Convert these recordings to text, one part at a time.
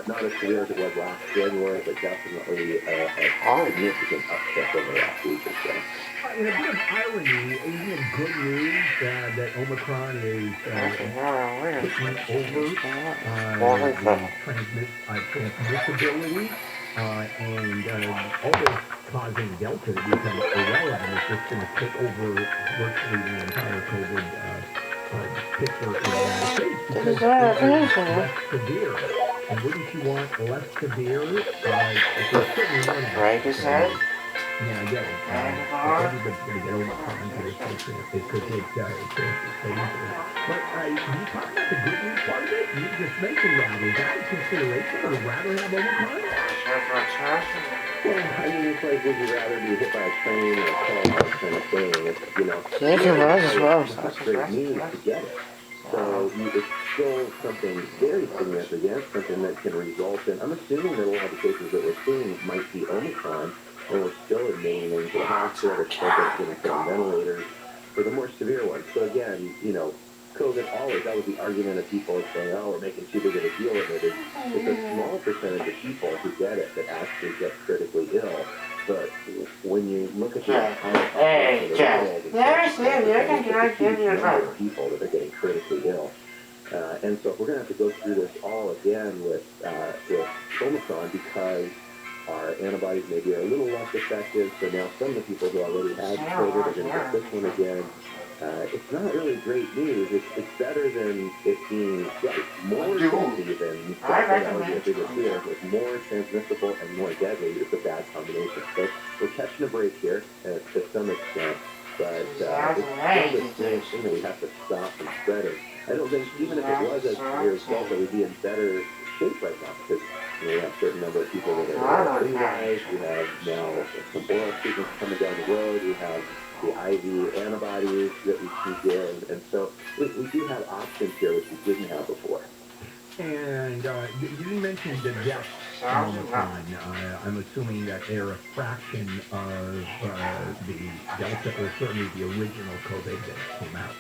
not as severe as it was last January, but definitely a significant uptick over the last week or so. In a bit of irony, isn't it good news that Omicron is taking over the transmissibility and almost causing Delta to become irrelevant? It's just going to take over virtually the entire COVID picture in the United States because it is less severe. And wouldn't you want less severe? Right, his head? Yeah, I get it. Everybody's going to get Omicron to this country. It could take chances so easily. But you talk about the good news part of it? You just mentioned that. Is that a consideration? Would you rather have Omicron? Well, I mean, it's like, would you rather be hit by a train or a car kind of thing? It's, you know, it's great news to get it. So it's still something very significant, something that can result in, I'm assuming that a lot of the cases that we're seeing might be Omicron, and we're still admitting them to the hospital, or still getting put on ventilators for the more severe ones. So again, you know, COVID always, that was the argument of people saying, oh, we're making too big of a deal of it. It's a small percentage of people who get it that actually get critically ill. But when you look at the entire number of people that are getting critically ill. And so if we're going to have to go through this all again with Omicron because our antibodies maybe are a little less effective, so now some of the people who already had COVID are going to get this one again. It's not really great news. It's better than it being more deadly than that would be a bigger fear. It's more transmissible and more deadly. It's a bad combination. So we're catching a break here to some extent, but it's still the strange thing that we have to stop from spreading. I don't think even if it was as severe as Delta, we'd be in better shape right now because we have a certain number of people that are immunized. We have now some oral treatments coming down the road. We have the IV antibodies that we can give, and so we do have options here which we didn't have before. And you didn't mention the deaths from Omicron. I'm assuming that they're a fraction of the Delta, or certainly the original COVID that came out.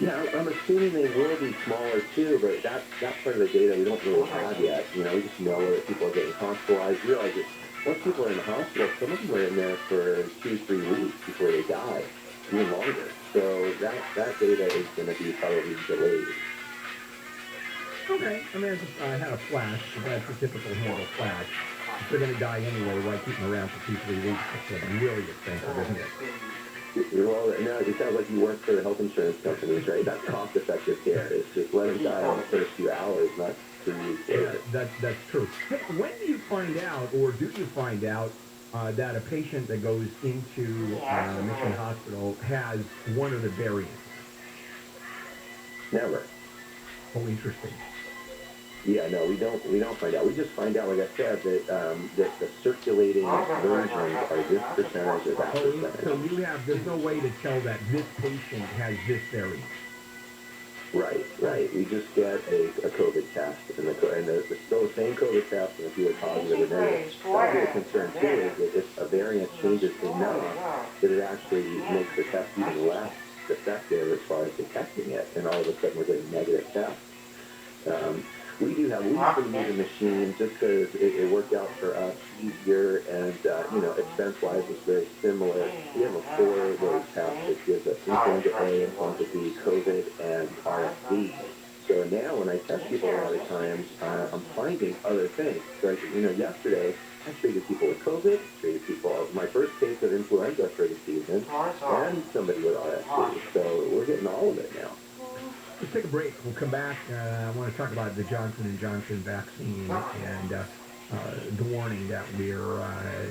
Yeah, I'm assuming they will be smaller too, but that's part of the data we don't really have yet. You know, we just know that people are getting hospitalized. We realize that once people are in the hospital, some of them are in there for 2-3 weeks before they die, even longer. So that data is going to be probably delayed. Okay, I mean, I had a flash. That's a typical handle flash. If they're going to die anyway, why keep them around for 2-3 weeks? That's really expensive, isn't it? Well, no, it sounds like you work for the health insurance companies, right? That's cost-effective care. It's just let them die in the first few hours, not 3 weeks later. Yeah, that's true. Hey, when do you find out, or do you find out, that a patient that goes into Mission Hospital has one of the variants? Never. Oh, interesting. Yeah, no, we don't find out. We just find out, like I said, that the circulating versions are this percentage or that percentage. So there's no way to tell that this patient has this variant. Right. We just get a COVID test, and it's still the same COVID test, and if you are positive or negative. That'll be a concern too, is that if a variant changes enough that it actually makes the test even less effective as far as detecting it, and all of a sudden we're getting negative tests. We've been using the machine just because it worked out for us easier, and expense-wise it's very similar. We have a 4-way test that gives us influenza A, influenza B, COVID, and RSV. So now when I test people a lot of times, I'm finding other things. So yesterday I treated people with COVID, treated people, my first case of influenza for the season, and somebody with RSV. So we're getting all of it now. Let's take a break. We'll come back. I want to talk about the Johnson & Johnson vaccine and the warning that we're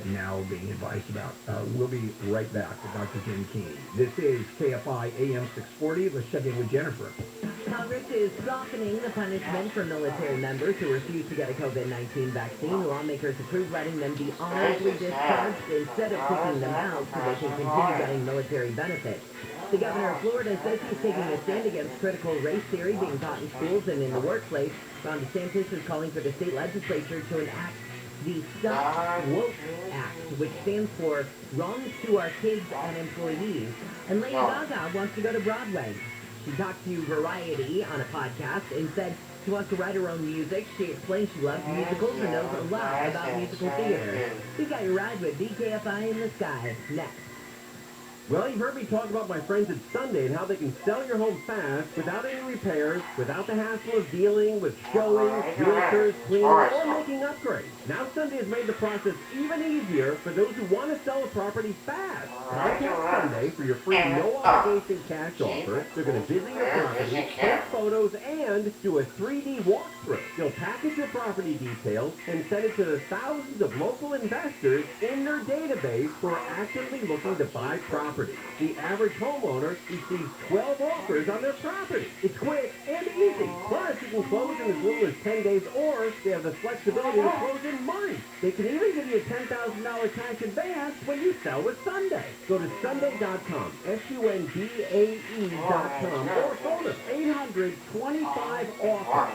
now being advised about. We'll be right back with Dr. Jim Keene. This is KFI AM 640. Let's check in with Jennifer. Congress is softening the punishment for military members who refuse to get a COVID-19 vaccine. Lawmakers approved letting them be honorably discharged instead of kicking them out so they can continue getting military benefits. The governor of Florida says he's taking a stand against critical race theory being taught in schools and in the workplace. Ron DeSantis is calling for the state legislature to enact the Stop Woke Act, which stands for Wrongs to Our Kids and Employees. And Lady Gaga wants to go to Broadway. She talked to Variety on a podcast and said She wants to write her own music. She explains she loves musicals and knows a lot about musical theater. We got your ride with DKFI in the sky. Next. Well, you've heard me talk about my friends at Sunday and how they can sell your home fast without any repairs, without the hassle of dealing with showing, realtors, cleaners, or making upgrades. Now Sunday has made the process even easier for those who want to sell a property fast. Contact Sunday for your free no-obligation cash offer. They're going to visit your property, take photos, and do a 3D walkthrough. They'll package your property details and send it to the thousands of local investors in their database who are actively looking to buy property. The average homeowner receives 12 offers on their property. It's quick and easy. Plus, you can close in as little as 10 days, or they have the flexibility to close in months. They can even give you a $10,000 cash advance when you sell with Sunday. Go to Sunday.com, SUNDAE.com, or phone us 800-25-OFFER.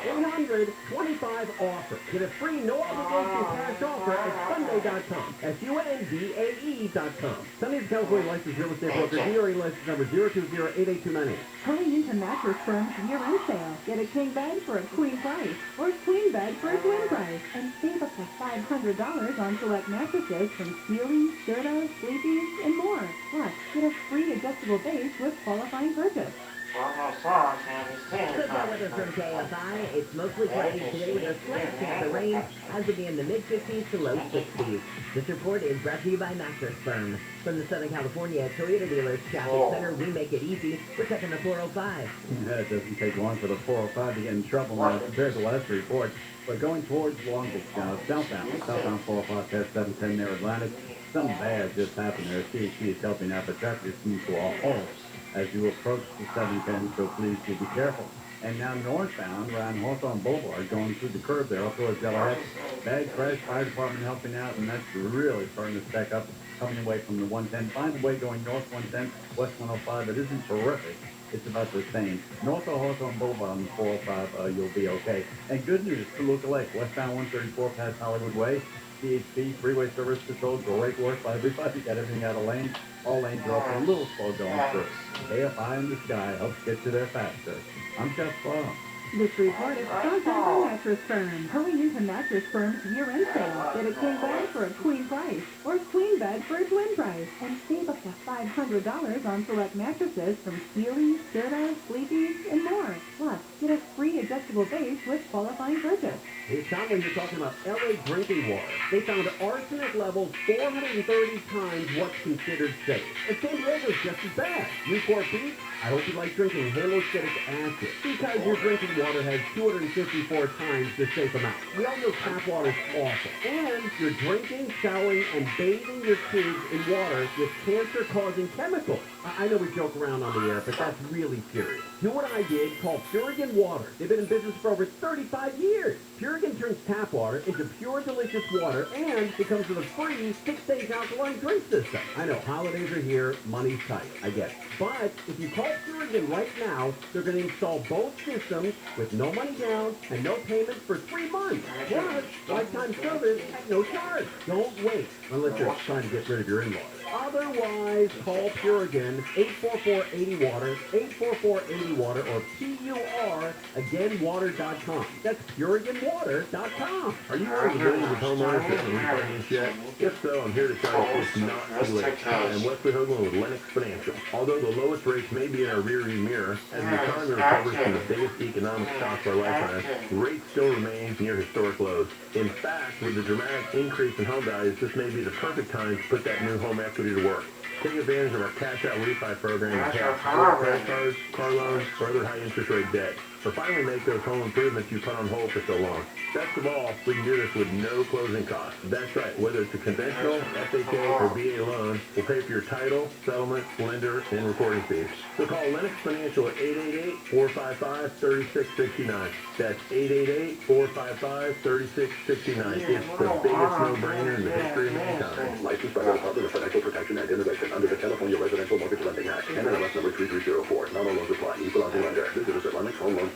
800-25-OFFER. Get a free no-obligation cash offer at Sunday.com, SUNDAE.com. Sunday's California licensed real estate broker, DRE license number 020-88298. Hurry into Mattress Firm's year-end sale. Get a king bed for a queen price, or a queen bed for a twin price, and save up to $500 on select mattresses from Sealy, Serta, Sleepy's, and more. Plus, get a free adjustable base with qualifying purchase. Good weather from KFI. It's mostly cloudy today with a slight chance of rain, as will be in the mid-50s to low 60s. This report is brought to you by Mattress Firm. From the Southern California Toyota dealers shopping center, we make it easy. We're checking the 405. Yeah, it doesn't take long for the 405 to get in trouble now compared to last report. But going towards Long Beach now, southbound 405 past 710 near Atlantic, something bad just happened there. CHP is helping out, but traffic is moved to a halt as you approach the 710, so please do be careful. And now northbound around Hawthorne Boulevard, going through the curve there, up towards Delaware. Bad crash, fire department helping out, and that's really starting to stack up, coming away from the 110. Find a way going north 110, west 105. It isn't terrific. It's about the same. North of Hawthorne Boulevard on the 405, you'll be okay. And good news, Toluca Lake, westbound 134 past Hollywood Way. CHP, freeway service control, great work by everybody. Got everything out of lane. All lanes are open, a little slow going through. KFI in the sky helps get you there faster. I'm Jeff Sloan. This report is sponsored by Mattress Firm. Hurry into Mattress Firm's year-end sale. Get a king bed for a queen price, or a queen bed for a twin price, and save up to $500 on select mattresses from Sealy, Serta, Sleepy's, and more. Plus, get a free adjustable base with qualifying purchase. Hey, Conley, you're talking about LA drinking water. They found arsenic levels 430 times what's considered safe. And San Diego's just as bad. Newport Beach, I hope you like drinking halocytic acid, because your drinking water has 254 times the safe amount. We all know tap water's awful. And you're drinking, showering, and bathing your kids in water with cancer-causing chemicals. I know we joke around on the air, but that's really serious. Do what I did, call Purigan Water. They've been in business for over 35 years. Purigan turns tap water into pure, delicious water, and it comes with a free 6-stage alkaline drink system. I know, holidays are here, money's tight, I get it. But if you call Purigan right now, they're going to install both systems with no money down and no payments for 3 months. Plus, lifetime service at no charge. Don't wait unless you're trying to get rid of your in-laws. Otherwise, call Purigan, 844-80-WATER, 844-80-WATER, or PUR, again, water.com. That's PuriganWater.com. Are you one of the millions of homeowners that are refinance yet? If so, I'm here to tell you it's not too late. And Wesley Hoagland with Lennox Financial. Although the lowest rates may be in our rearview mirror, as the economy recovers from the biggest economic shock of our lifetime, rates still remain near historic lows. In fact, with the dramatic increase in home values, this may be the perfect time to put that new home equity to work. Take advantage of our cash-out refi program and pay off credit cards, car loans, or other high-interest rate debt. Or finally make those home improvements you put on hold for so long. Best of all, we can do this with no closing costs. That's right, whether it's a conventional, FHA, or VA loan, we'll pay for your title, settlement, lender, and recording fees. So call Lennox Financial at 888-455-3669. That's 888-455-3669. It's the biggest no-brainer in the history of mankind. Licensed by the Department of Financial Protection and Innovation under the California Residential Mortgage Lending Act. NMLS number 3304. Not all loans apply. Equal housing lender. Visit us at LennoxHomeLoans.com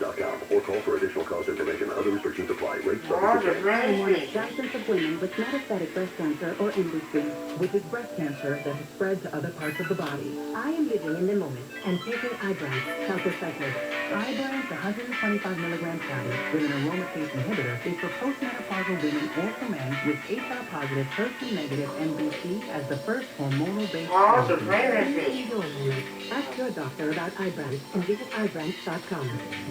or call for additional cost information. Other restrictions apply. Rates subject specific. Absence of women with metastatic breast cancer or MBC. which is breast cancer that has spread to other parts of the body. I am using in the moment and taking Ibrance calcicyclic. Ibrance 125 milligram tablet with an aromatase inhibitor is for postmenopausal women or for men with HR positive, HER2 negative MBC as the first hormonal-based therapy. Ask your doctor about Ibrance and visit Ibrance.com.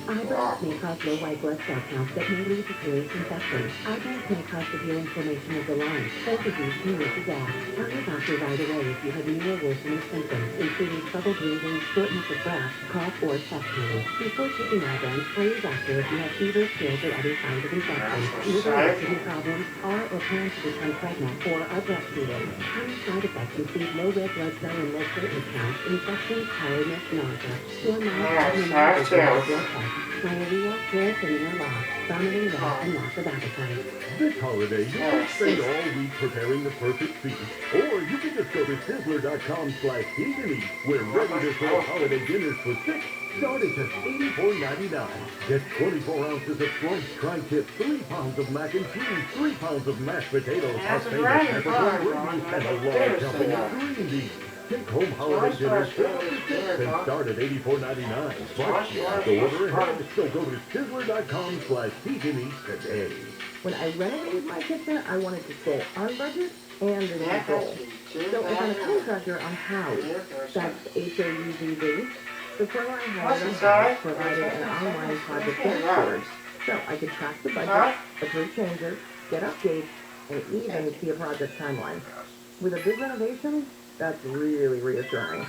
Ibrance may cause low white blood cell counts that may lead to serious infections. Ibrance may cause severe inflammation of the lungs. Both of these can lead to death. Tell your doctor right away if you have new or worsening symptoms, including trouble breathing, shortness of breath, cough, or chest pain. Before taking Ibrance, tell your doctor if you have fever, chills, or other signs of infection, liver or kidney problems, are or plan to become pregnant, or are breastfeeding. Common side effects include low red blood cell and low platelet counts, infections, tiredness, nausea, poor mouth, blood pressure, diarrhea, hair thinning or loss, vomiting, gas, and loss of appetite. This holiday, you can spend all week preparing the perfect feast. Or you can just go to Sizzler.com/eat, where ready-to-serve holiday dinners for six start at just $84.99. Get 24 ounces of sliced tri-tip, 3 pounds of mac and cheese, 3 pounds of mashed potatoes, a favorite peppercorn gravy, and a large helping of green beans. Take home holiday dinners and start at $84.99. But you have to order ahead, so go to Sizzler.com/eat today. When I renovated my kitchen, I wanted to stay on budget and in control. So if I'm a contractor on house, that's HOUSEV, the firm I hired on house provided an online project dashboard. So I could track the budget, approve changes, get updates, and even see a project timeline. With a big renovation, that's really reassuring.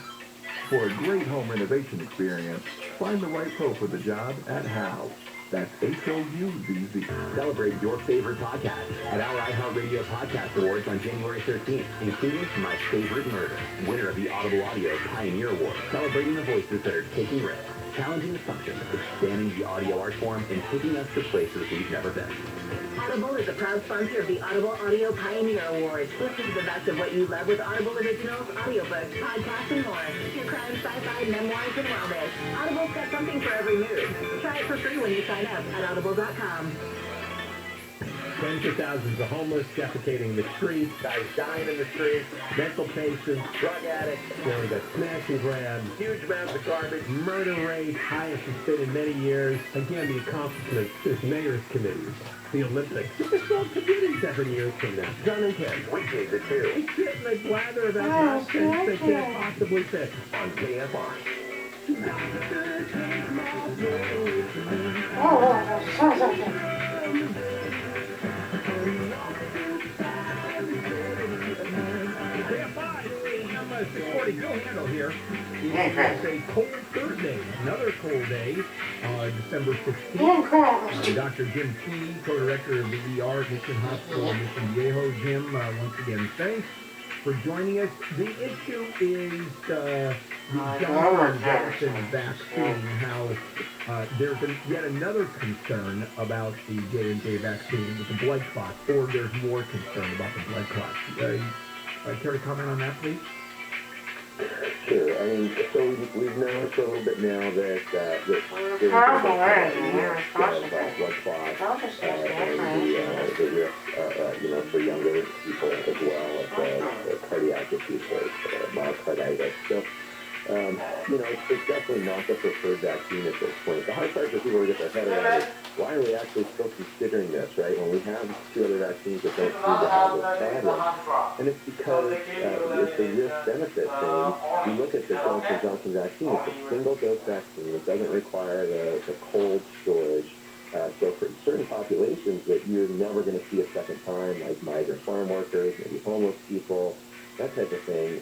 For a great home renovation experience, find the right pro for the job at Howe. That's HOUZZ. Celebrate your favorite podcast at our iHeartRadio Podcast Awards on January 13th, including My Favorite Murder, winner of the Audible Audio Pioneer Award, celebrating the voices that are taking risks, challenging assumptions, expanding the audio art form, and taking us to places we've never been. Audible is a proud sponsor of the Audible Audio Pioneer Awards. Listen to the best of what you love with Audible originals, audiobooks, podcasts, and more. True crime, sci-fi, memoirs, and wellness. Audible's got something for every mood. Try it for free when you sign up at audible.com. Tens of thousands of homeless defecating the streets, guys dying in the streets, mental patients, drug addicts, we got smash and grab, huge amounts of garbage, murder rate, highest it's been in many years. Again, the accomplishment is mayor's committees, the Olympics. It's all committed 7 years from now. John and Ken, weekdays at 2. They sit and they blather about nonsense they can't possibly fit on KFI. Kfi Am, handle here. It's a cold Thursday, another cold day, December 16th. Dr. Jim Key, co-director of the ER at Mission Hospital in Mission Viejo. Jim, once again, thanks for joining us. The issue is the Johnson vaccine, how there's yet another concern about the J&J vaccine with the blood clots, or there's more concern about the blood clots. Care to comment on that, please? Sure. I mean, so we've known for a little bit now that there's blood clots and the risk, for younger people as well of cardiac issues like myocarditis. So, it's definitely not the preferred vaccine at this point. The hard part for people to get their head around is, why are we actually still considering this, right, when we have 2 other vaccines that don't seem to have this problem? And it's because it's a risk-benefit thing. You look at the Johnson & Johnson vaccine, it's a single-dose vaccine. It doesn't require the cold storage. So for certain populations that you're never going to see a second time, like migrant farm workers, maybe homeless people, that type of thing,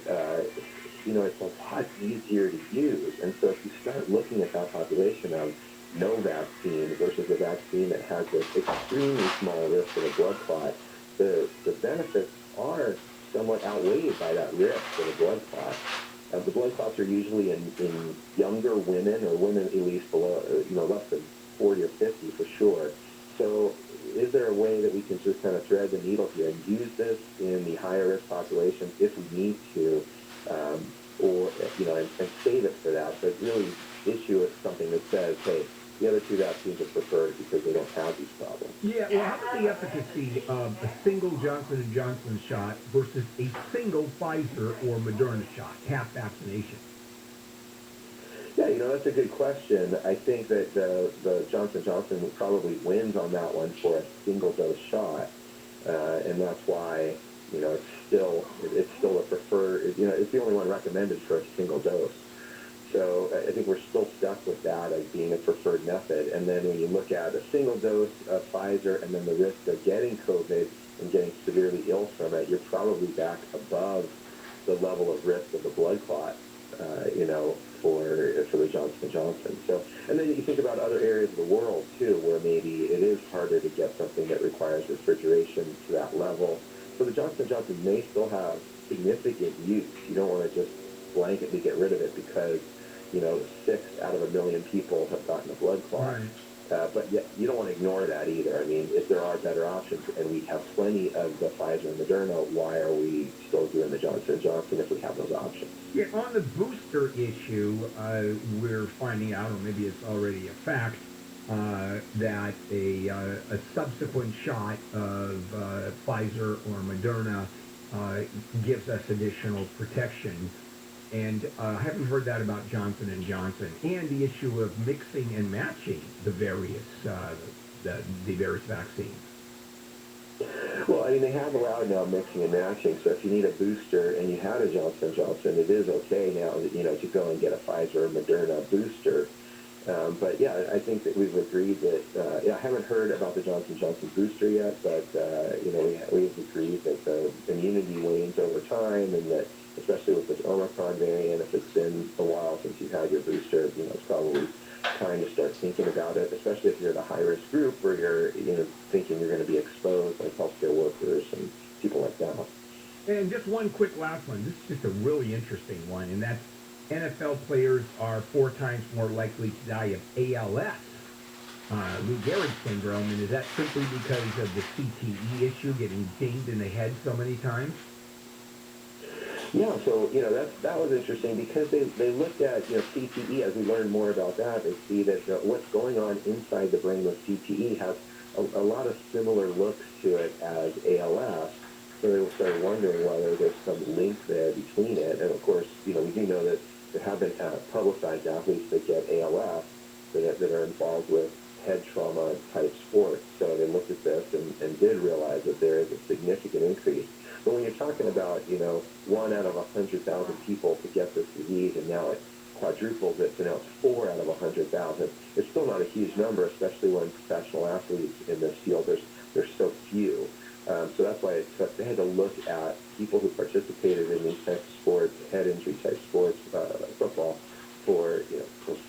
it's a lot easier to use. And so if you start looking at that population of no vaccine versus a vaccine that has this extremely small risk of a blood clot, the benefits are somewhat outweighed by that risk of a blood clot. The blood clots are usually in younger women, or women at least below, less than 40 or 50 for sure. So is there a way that we can just kind of thread the needle here and use this in the higher risk populations if we need to, and save it for that, but really issue it something that says, hey, the other 2 vaccines are preferred because they don't have these problems? Yeah, well, how about the efficacy of a single Johnson & Johnson shot versus a single Pfizer or Moderna shot, half vaccination? Yeah, that's a good question. I think that the Johnson & Johnson probably wins on that one for a single dose shot, and that's why it's still a preferred. It's the only one recommended for a single dose. So I think we're still stuck with that as being a preferred method. And then when you look at a single dose of Pfizer and then the risk of getting COVID and getting severely ill from it, you're probably back above the level of risk of the blood clot, for the Johnson & Johnson. So, and then you think about other areas of the world too, where maybe it is harder to get something that requires refrigeration to that level. So the Johnson & Johnson may still have significant use. You don't want to just blanketly get rid of it because 6 out of 1 million people have gotten a blood clot. Right. But yet, you don't want to ignore that either. I mean, if there are better options, and we have plenty of the Pfizer and Moderna, why are we still doing the Johnson & Johnson if we have those options? Yeah, on the booster issue, we're finding out, or maybe it's already a fact, that a subsequent shot of Pfizer or Moderna gives us additional protection. And I haven't heard that about Johnson & Johnson. And the issue of mixing and matching the various vaccines. Well, I mean, they have allowed now mixing and matching. So if you need a booster and you had a Johnson & Johnson, it is okay now, to go and get a Pfizer or Moderna booster. But yeah, I think that we've agreed that, I haven't heard about the Johnson & Johnson booster yet, but, we've agreed that the immunity wanes over time, and that, especially with this Omicron variant, if it's been a while since you've had your booster, it's probably time to start thinking about it, especially if you're in a high-risk group where you're, thinking you're going to be exposed, like healthcare workers and people like that. And just one quick last one. This is just a really interesting one, and that's NFL players are 4 times more likely to die of ALS, Lou Gehrig syndrome, and is that simply because of the CTE issue, getting dinged in the head so many times? Yeah, so, that was interesting because they looked at, CTE. As we learn more about that, they see that what's going on inside the brain with CTE has a lot of similar looks to it as ALS. So they started wondering whether there's some link there between it. And of course, we do know that there have been publicized athletes that get ALS that are involved with head trauma type sports. So they looked at this and did realize that there is a significant increase. But when you're talking about, 1 out of 100,000 people to get this disease, and now it quadruples it, so now it's 4 out of 100,000, it's still not a huge number, especially when professional athletes in this field, there's so few. So that's why they had to look at people who participated in these types of sports, head injury type sports, football, for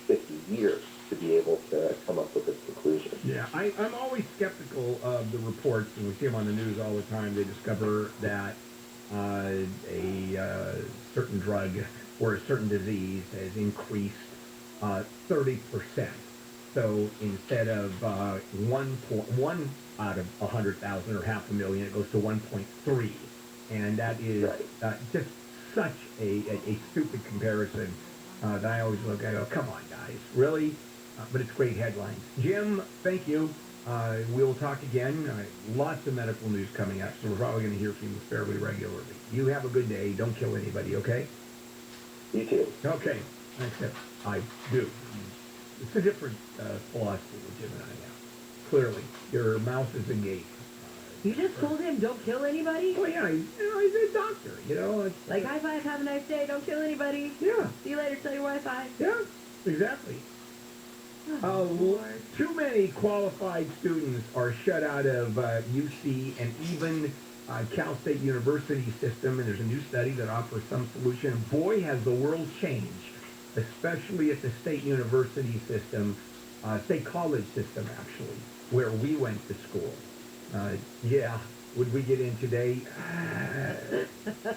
50 years to be able to come up with this conclusion. Yeah, I'm always skeptical of the reports, and we see them on the news all the time. They discover that a certain drug or a certain disease has increased 30%. So instead of 1 out of 100,000 or 500,000, it goes to 1.3. And that is just such a stupid comparison that I always look at and go, come on, guys, really? But it's great headlines. Jim, thank you. We'll talk again. Lots of medical news coming up, so we're probably going to hear from you fairly regularly. You have a good day. Don't kill anybody, okay? You too. Okay. Except I do. It's a different philosophy that Jim and I have. Clearly, your mouth is agape. You just told him don't kill anybody? Well, yeah, he's a doctor, It's, like, high five, have a nice day, don't kill anybody. Yeah. See you later, tell your Wi-Fi. Yeah, exactly. Too many qualified students are shut out of UC and even Cal State University system, and there's a new study that offers some solution. Boy, has the world changed, especially at the state university system, state college system, actually, where we went to school. Yeah, would we get in today?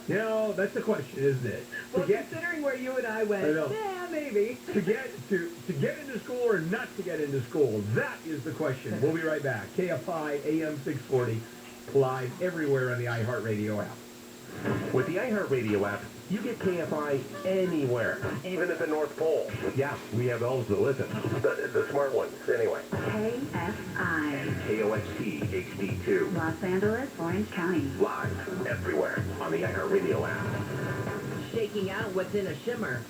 That's the question, isn't it? Well, considering where you and I went, yeah, maybe. to get into school or not to get into school, that is the question. We'll be right back. KFI AM 640, live everywhere on the iHeartRadio app. With the iHeartRadio app, you get KFI anywhere, even at the North Pole. Yeah, we have those to listen. The smart ones, anyway. KFI. KOXT HD2. Los Angeles, Orange County. Live everywhere on the iHeartRadio app. Shaking out what's in a shimmer.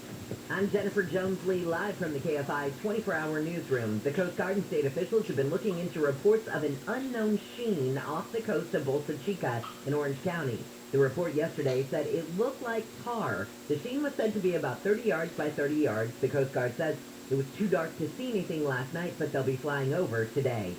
I'm Jennifer Jones-Lee, live from the KFI 24-hour newsroom. The Coast Guard and state officials have been looking into reports of an unknown sheen off the coast of Bolsa Chica in Orange County. The report yesterday said it looked like tar. The sheen was said to be about 30 yards by 30 yards. The Coast Guard says it was too dark to see anything last night, but they'll be flying over today.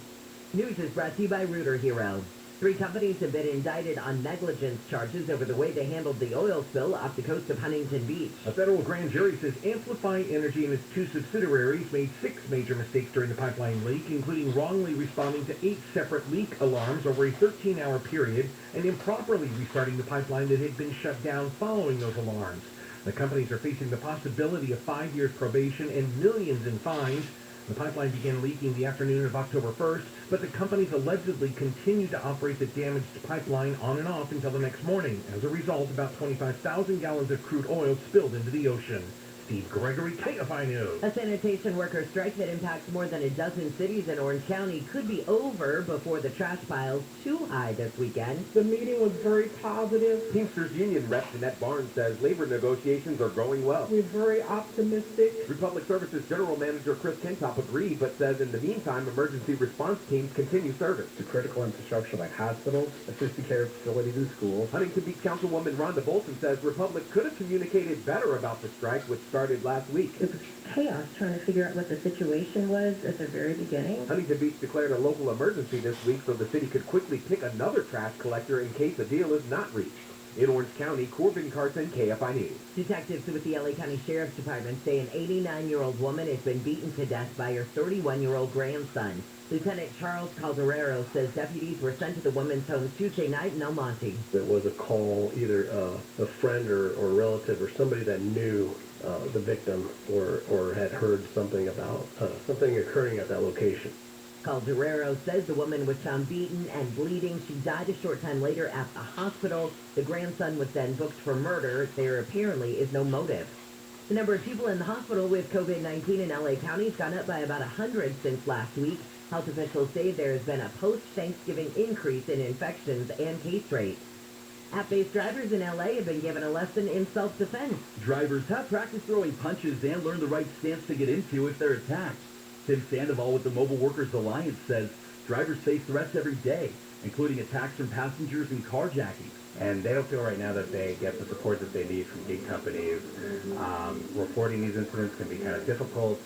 News is brought to you by Rooter Hero. 3 companies have been indicted on negligence charges over the way they handled the oil spill off the coast of Huntington Beach. A federal grand jury says Amplify Energy and its 2 subsidiaries made 6 major mistakes during the pipeline leak, including wrongly responding to 8 separate leak alarms over a 13-hour period and improperly restarting the pipeline that had been shut down following those alarms. The companies are facing the possibility of 5 years probation and millions in fines. The pipeline began leaking the afternoon of October 1st, but the companies allegedly continued to operate the damaged pipeline on and off until the next morning. As a result, about 25,000 gallons of crude oil spilled into the ocean. Steve Gregory, KFI News. A sanitation worker strike that impacts more than a dozen cities in Orange County could be over before the trash pile's too high this weekend. The meeting was very positive. Teamsters Union Rep Jeanette Barnes says labor negotiations are going well. We're very optimistic. Republic Services General Manager Chris Kentop agreed, but says in the meantime, emergency response teams continue service to critical infrastructure like hospitals, assisted care facilities, and schools. Huntington Beach Councilwoman Rhonda Bolton says Republic could have communicated better about the strike, which started last week. It was chaos trying to figure out what the situation was at the very beginning. Huntington Beach declared a local emergency this week so the city could quickly pick another trash collector in case a deal is not reached. In Orange County, Corbin Carson, KFI News. Detectives with the LA County Sheriff's Department say an 89-year-old woman has been beaten to death by her 31-year-old grandson. Lieutenant Charles Calderero says deputies were sent to the woman's home Tuesday night in El Monte. It was a call, either a friend or a relative or somebody that knew the victim or had heard something about something occurring at that location. Calderero says the woman was found beaten and bleeding. She died a short time later at the hospital. The grandson was then booked for murder. There apparently is no motive. The number of people in the hospital with COVID-19 in LA County has gone up by about 100 since last week. Health officials say there has been a post-Thanksgiving increase in infections and case rates. App-based drivers in LA have been given a lesson in self-defense. Drivers have practice throwing punches and learn the right stance to get into if they're attacked. Tim Sandoval with the Mobile Workers Alliance says drivers face threats every day, including attacks from passengers and carjacking. And they don't feel right now that they get the support that they need from gig companies. Reporting these incidents can be kind of difficult.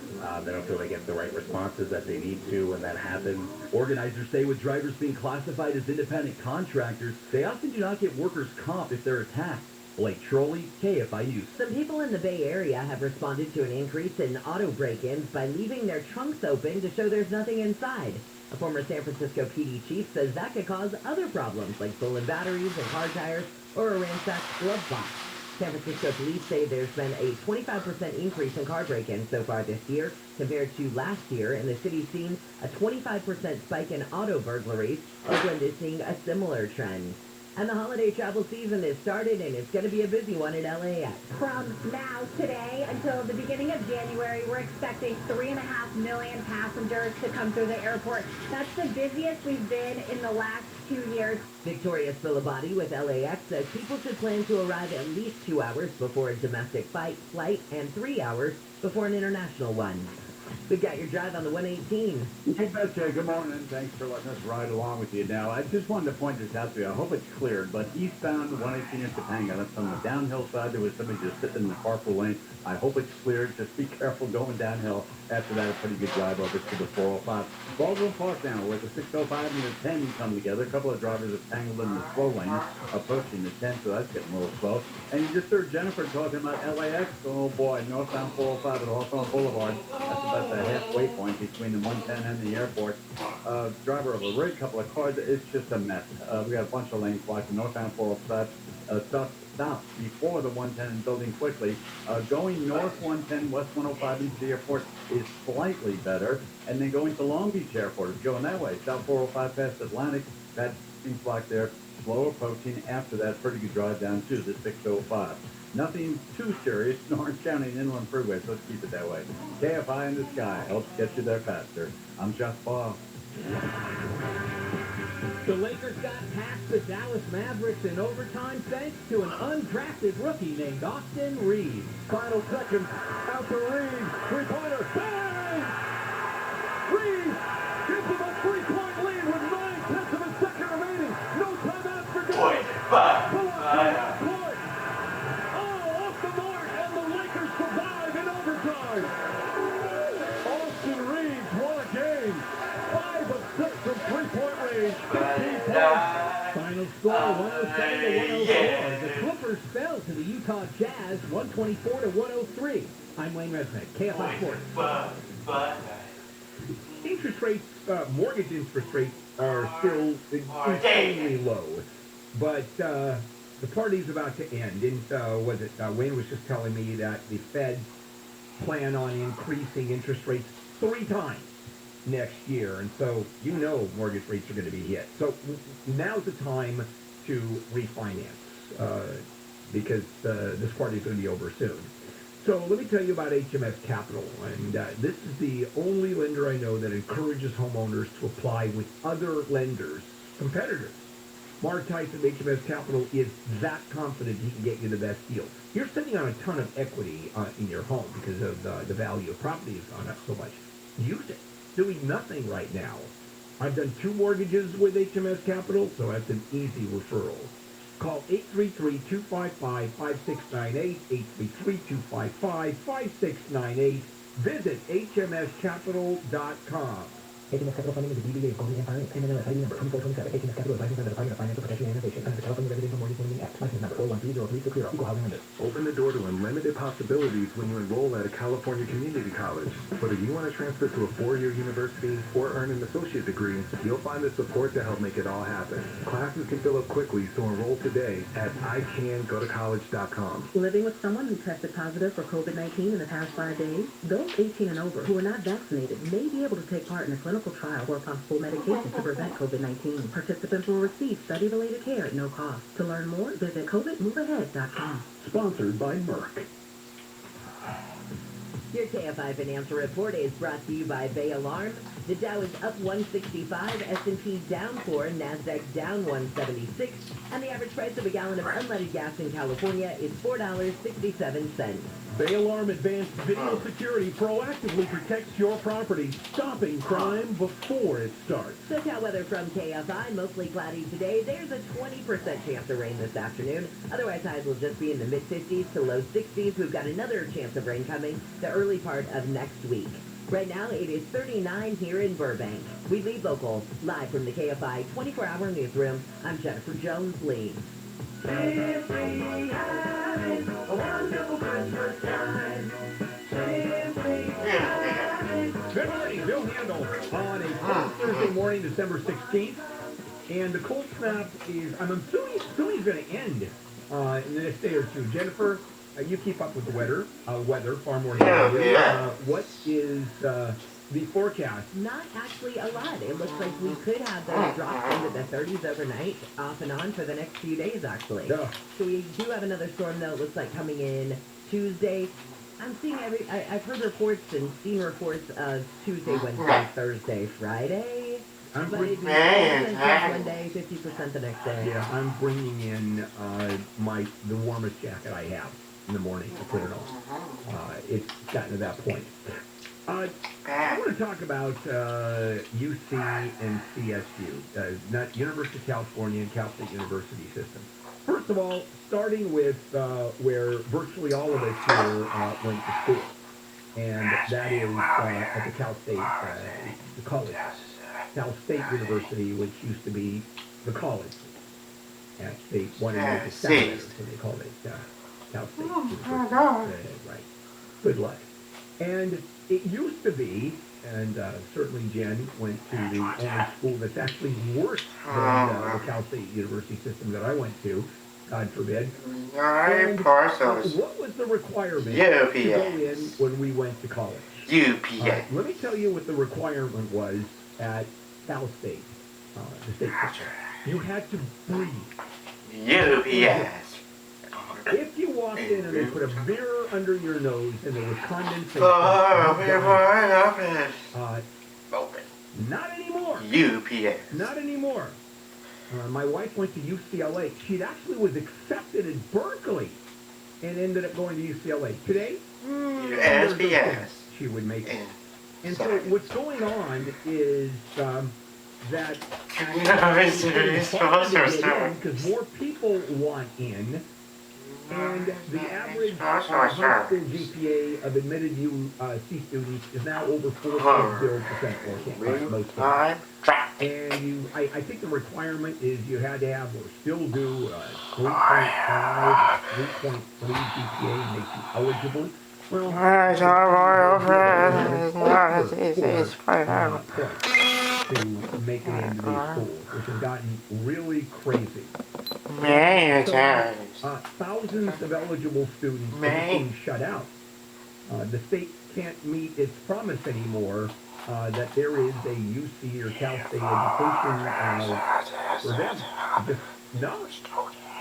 They don't feel they get the right responses that they need to when that happens. Organizers say with drivers being classified as independent contractors, they often do not get workers' comp if they're attacked. Blake Trolley, KFI News. Some people in the Bay Area have responded to an increase in auto break-ins by leaving their trunks open to show there's nothing inside. A former San Francisco PD chief says that could cause other problems like stolen batteries and car tires or a ransacked glove box. San Francisco police say there's been a 25% increase in car break-ins so far this year compared to last year, and the city's seen a 25% spike in auto burglaries. Oakland is seeing a similar trend. And the holiday travel season has started, and it's going to be a busy one at LAX. From now, today, until the beginning of January, we're expecting 3.5 million passengers to come through the airport. That's the busiest we've been in the last 2 years. Victoria Spilabati with LAX says people should plan to arrive at least 2 hours before a domestic flight and 3 hours before an international one. We've got your drive on the 118. Hey, Betcha, good morning. Thanks for letting us ride along with you. Now, I just wanted to point this out to you. I hope it's cleared, but eastbound 118 in Topanga, that's on the downhill side. There was somebody just sitting in the carpool lane. I hope it's cleared. Just be careful going downhill. After that, a pretty good drive over to the 405. Baldwin Park now, where the 605 and the 10 come together. A couple of drivers have tangled in the slow lane, approaching the 10, so that's getting a little slow. And you just heard Jennifer talking about LAX. Oh, boy, northbound 405 at Hawthorne Boulevard. That's about the halfway point between the 110 and the airport. Driver of a rig, couple of cars. It's just a mess. We got a bunch of lanes blocked. Northbound 405 stop before the 110 and building quickly. Going north 110, west 105 into the airport is slightly better. And then going to Long Beach Airport is going that way. South 405 past Atlantic, that seems blocked there. Slow approaching. After that, pretty good drive down to the 605. Nothing too serious in Orange County and Inland Freeway, so let's keep it that way. KFI in the sky helps get you there faster. I'm Jeff Ball. The Lakers got past the Dallas Mavericks in overtime thanks to an undrafted rookie named Austin Reeves. Final seconds. Out to Reeves. Three-pointer. Bang! Reeves gives him a three-point lead with 9/10 of a second remaining. No timeouts for Dallas. Pull up to the half court. Oh, off the mark, and the Lakers survive in overtime. Austin Reeves won a game. 5 of 6 from three-point range. 15 points. Final score 107 to 104. The Clippers fell to the Utah Jazz 124 to 103. I'm Wayne Resnick, KFI Sports. Interest rates, mortgage interest rates are still insanely low, but the party's about to end. And Wayne was just telling me that the Fed plan on increasing interest rates 3 times next year, and so mortgage rates are going to be hit. So now's the time to refinance because this party is going to be over soon. So let me tell you about HMS Capital, and this is the only lender I know that encourages homeowners to apply with other lenders, competitors. Mark Tyson of HMS Capital is that confident he can get you the best deal. You're sitting on a ton of equity in your home because of the value of property has gone up so much. Use it. Doing nothing right now. I've done 2 mortgages with HMS Capital, so that's an easy referral. Call 833-255-5698, 833-255-5698. Visit hmscapital.com. HMS Capital Funding is a DBA of Goldman and Finance, NMLS ID number 2427. HMS Capital is licensed under the Department of Financial Protection and Innovation under the California Residential Mortgage Lending Act. License number 4130360. Equal housing lender. Open the door to unlimited possibilities when you enroll at a California community college. Whether you want to transfer to a 4-year university or earn an associate degree, you'll find the support to help make it all happen. Classes can fill up quickly, so enroll today at icangotocollege.com. Living with someone who tested positive for COVID-19 in the past 5 days? Those 18 and over who are not vaccinated may be able to take part in a clinical trial or possible medication to prevent COVID-19. Participants will receive study-related care at no cost. To learn more, visit covidmoveahead.com. Sponsored by Merck. Your KFI Financial Report is brought to you by Bay Alarm. The Dow is up 165, S&P down 4, NASDAQ down 176, and the average price of a gallon of unleaded gas in California is $4.67. Bay Alarm Advanced Video Security proactively protects your property, stopping crime before it starts. SoCal weather from KFI, mostly cloudy today. There's a 20% chance of rain this afternoon. Otherwise, highs will just be in the mid-50s to low 60s. We've got another chance of rain coming the early part of next week. Right now, it is 39 here in Burbank. We lead local, live from the KFI 24-hour newsroom. I'm Jennifer Jones-Lee. Simply having a wonderful Christmas time. Simply having. Good morning, Bill Handel on a cold Thursday morning, December 16th. And the cold snap is, I'm assuming it's going to end in the next day or two. Jennifer, you keep up with the weather far more than I do. What is the forecast? Not actually a lot. It looks like we could have those drops into the 30s overnight, off and on for the next few days, actually. Yeah. So we do have another storm, though. It looks like coming in Tuesday. I'm seeing I've heard reports and seen reports of Tuesday, Wednesday, Thursday, Friday. I'm But bringing, 50% one day, 50% the next day. yeah, I'm bringing in the warmest jacket I have in the morning to put it on. It's gotten to that point. I want to talk about UC and CSU, not University of California and Cal State University system. First of all, starting with where virtually all of us here went to school, and that is at the Cal State, the college. Cal State University, which used to be the college. And they wanted to make it sound better, so they called it Cal State University. Right. Good luck. And it used to be, and certainly Jen went to the only school that's actually worse than the Cal State University system that I went to, God forbid. And what was the requirement to go in when we went to college? Let me tell you what the requirement was at Cal State, the state system. You had to breathe. If you walked in and they put a mirror under your nose and there was condensation, not anymore. Not anymore. My wife went to UCLA. She actually was accepted at Berkeley and ended up going to UCLA. Today, yes. She would make it. And so what's going on is that because more people want in, and the average high school GPA of admitted UC students is now over 4.0% for most students. And I think the requirement is you had to have or still do 3.5, 3.3 GPA to make you eligible. Well, to make it into these schools, which has gotten really crazy. So, thousands of eligible students are being shut out. The state can't meet its promise anymore that there is a UC or Cal State education for them. Just no.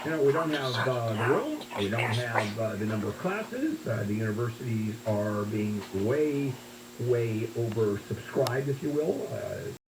You know, we don't have the room, we don't have the number of classes, the universities are being way oversubscribed, if you will.